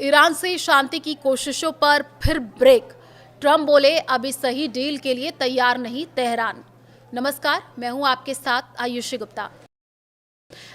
Iran से शांति की कोशिशों पर फिर ब्रेक। ट्रंप बोले अभी सही डील के लिए तैयार नहीं तेहरान। नमस्कार, मैं हूं आपके साथ आयुषी गुप्ता।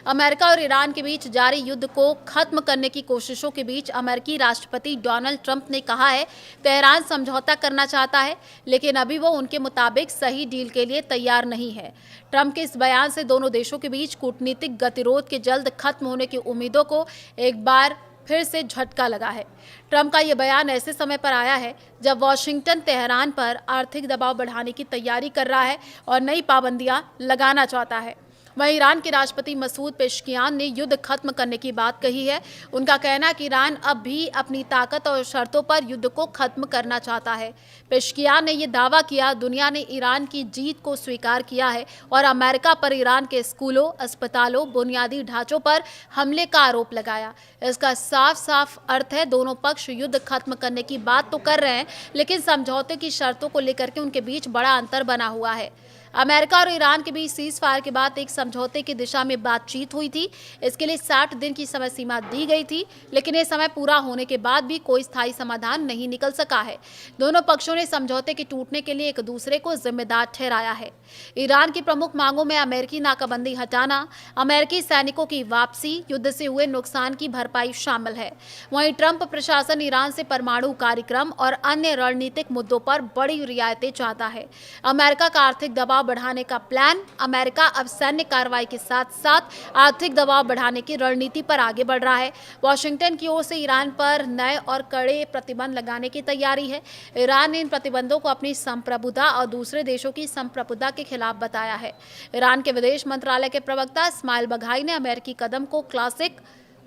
अमेरिका और ईरान के बीच जारी युद्ध को खत्म करने की कोशिशों के बीच अमेरिकी राष्ट्रपति डोनाल्ड ट्रंप ने कहा है, तेहरान समझौता करना चाहता है, लेकिन अभी वो उनके मुताबिक सही डील के लिए तैयार नहीं है। ट्रंप के इस बयान से दोनों देशों के बीच कूटनीतिक गतिरोध के जल्द खत्म होने की उम्मीदों को एक बार फिर से झटका लगा है। ट्रंप का यह बयान ऐसे समय पर आया है जब वॉशिंगटन तेहरान पर आर्थिक दबाव बढ़ाने की तैयारी कर रहा है और नई पाबंदियां लगाना चाहता है। वहीं ईरान के राष्ट्रपति मसूद पेशकियान ने युद्ध खत्म करने की बात कही है। उनका कहना है कि ईरान अब भी अपनी ताकत और शर्तों पर युद्ध को खत्म करना चाहता है। पेशकियान ने यह दावा किया, दुनिया ने ईरान की जीत को स्वीकार किया है और अमेरिका पर ईरान के स्कूलों, अस्पतालों, बुनियादी ढांचों पर हमले का आरोप लगाया। इसका साफ साफ अर्थ है, दोनों पक्ष युद्ध खत्म करने की बात तो कर रहे हैं, लेकिन समझौते की शर्तों को लेकर के उनके बीच बड़ा अंतर बना हुआ है। अमेरिका और ईरान के बीच सीज फायर के बाद एक समझौते की दिशा में बातचीत हुई थी। इसके लिए 60 दिन की समय सीमा दी गई थी, लेकिन ये समय पूरा होने के बाद भी कोई स्थायी समाधान नहीं निकल सका है। दोनों पक्षों ने समझौते के टूटने के लिए एक दूसरे को जिम्मेदार ठहराया है। ईरान की प्रमुख मांगों में अमेरिकी नाकाबंदी हटाना, अमेरिकी सैनिकों की वापसी, युद्ध से हुए नुकसान की भरपाई शामिल है। वहीं ट्रंप प्रशासन ईरान से परमाणु कार्यक्रम और अन्य रणनीतिक मुद्दों पर बड़ी रियायतें चाहता है। अमेरिका का आर्थिक दबाव बढ़ाने का प्लान, अमेरिका अब सैन्य कार्रवाई के साथ साथ आर्थिक दबाव बढ़ाने की रणनीति पर आगे बढ़ रहा है। वॉशिंगटन की ओर से ईरान पर नए और कड़े प्रतिबंध लगाने की तैयारी है। ईरान ने इन प्रतिबंधों को अपनी संप्रभुता और दूसरे देशों की संप्रभुता के खिलाफ बताया है। ईरान के विदेश मंत्रालय के प्रवक्ता इस्माइल बघाई ने अमेरिकी कदम को क्लासिक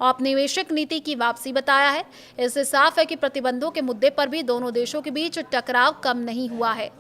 औपनिवेशिक नीति की वापसी बताया है। इससे साफ है कि प्रतिबंधों के मुद्दे पर भी दोनों देशों के बीच टकराव कम नहीं हुआ है।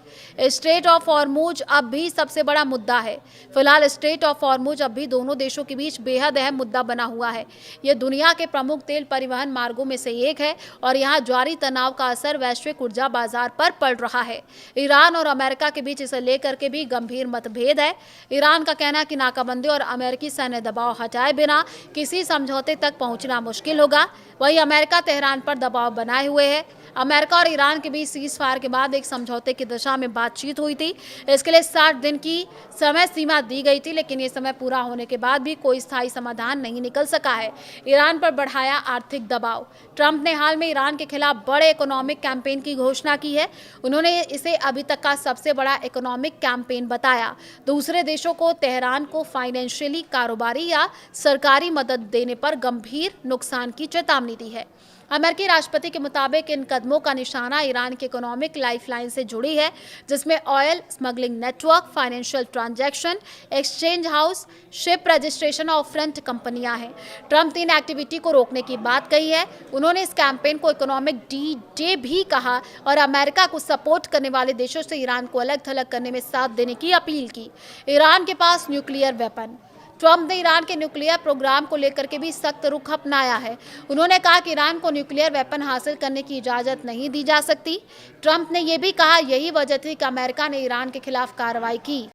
स्ट्रेट ऑफ हॉर्मुज अब भी सबसे बड़ा मुद्दा है। फिलहाल स्ट्रेट ऑफ हॉर्मुज अब भी दोनों देशों के बीच बेहद अहम मुद्दा बना हुआ है। यह दुनिया के प्रमुख तेल परिवहन मार्गों में से एक है और यहाँ जारी तनाव का असर वैश्विक ऊर्जा बाजार पर पड़ रहा है। ईरान और अमेरिका के बीच इसे लेकर के भी गंभीर मतभेद है। ईरान का कहना है कि नाकाबंदी और अमेरिकी सैन्य दबाव हटाए बिना किसी समझौते तक पहुंचना मुश्किल होगा। वहीं अमेरिका तेहरान पर दबाव बनाए हुए है। अमेरिका और ईरान के बीच सीज फायर के बाद एक समझौते की दिशा में बातचीत हुई थी। इसके लिए 60 दिन की समय सीमा दी गई थी, लेकिन ये समय पूरा होने के बाद भी कोई स्थायी समाधान नहीं निकल सका है। ईरान पर बढ़ाया आर्थिक दबाव। ट्रंप ने हाल में ईरान के खिलाफ बड़े इकोनॉमिक कैंपेन की घोषणा की है। उन्होंने इसे अभी तक का सबसे बड़ा इकोनॉमिक कैंपेन बताया। दूसरे देशों को तेहरान को फाइनेंशियली, कारोबारी या सरकारी मदद देने पर गंभीर नुकसान की चेतावनी दी है। अमेरिकी राष्ट्रपति के मुताबिक इन कदमों का निशाना ईरान की इकोनॉमिक लाइफलाइन से जुड़ी है, जिसमें oil smuggling network, financial transaction, exchange house, ship registration और फ्रंट कंपनियां हैं। ट्रंप ने इन एक्टिविटी को रोकने की बात कही है। उन्होंने इस कैंपेन को इकोनॉमिक डी-डे भी कहा और अमेरिका को सपोर्ट करने वाले देशों से ईरान को अलग थलग करने में साथ देने की अपील की। ईरान के पास न्यूक्लियर वेपन। ट्रंप ने ईरान के न्यूक्लियर प्रोग्राम को लेकर के भी सख्त रुख अपनाया है। उन्होंने कहा कि ईरान को न्यूक्लियर वेपन हासिल करने की इजाज़त नहीं दी जा सकती। ट्रंप ने यह भी कहा, यही वजह थी कि अमेरिका ने ईरान के खिलाफ कार्रवाई की।